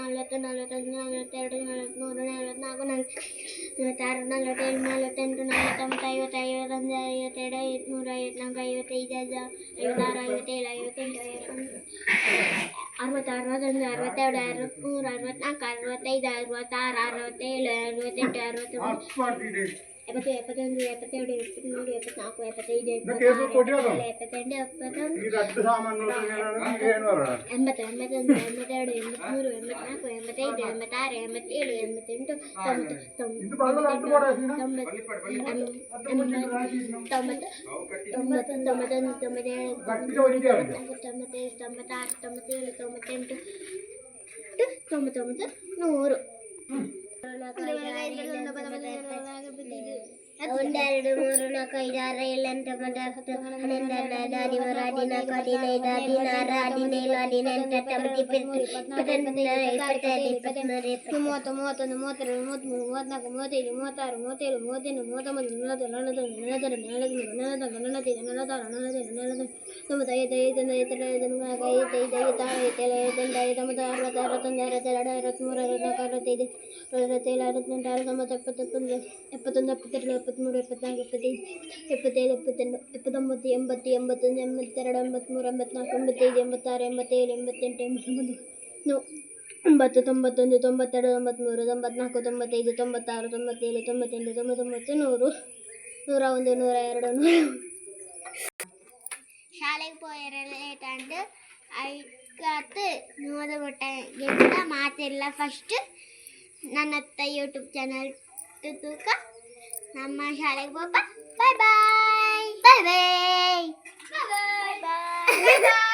40 41 42 43 44 46 47 48 49 50 51 52 53 54 55 56 57 58 ನೂರು. ಒಂದೆರಡು ಮೂರು ನಾಲ್ಕು ಐದು ಆರು ಏಳು ಎಂಟು ಒಂಬತ್ತು ಹತ್ತು ಹನ್ನೊಂದು ಹನ್ನೆರಡು ಹದಿಮೂರು ಹದಿನಾಲ್ಕು ಹದಿನೈದು ಹದಿನಾರು ಹದಿನೇಳು ಹದಿನೆಂಟು ಹತ್ತೊಂಬತ್ತು ಇಪ್ಪತ್ತು ಇಪ್ಪತ್ತೊಂದು ಇಪ್ಪತ್ತೆರಡು ಇಪ್ಪತ್ತ್ಮೂರು ಇಪ್ಪತ್ತು 30 31 32 33 34 35 36 37 38 39 40 41 42 ಶಾಲೆಗೆ പോയിട്ട് ಅಯ್ಕತ್ತು ನೋಡ್ಬಿಟ್ಟೆ ಎಂತ ಮಾತೆಲ್ಲ ಫಸ್ಟ್ ನನ್ನ ಅತ್ತ ಯೂಟ್ಯೂಬ್ ಚಾನಲ್ ತೂಕ ನಮ್ಮ ಶಾಲೆಗೆ ಹೋಗ ಬಾಯ್ ಬಾಯ್ ಬಾಯ್ ಬಾಯ್ ಬಾಯ್ ಬಾಯ್ ಬಾಯ್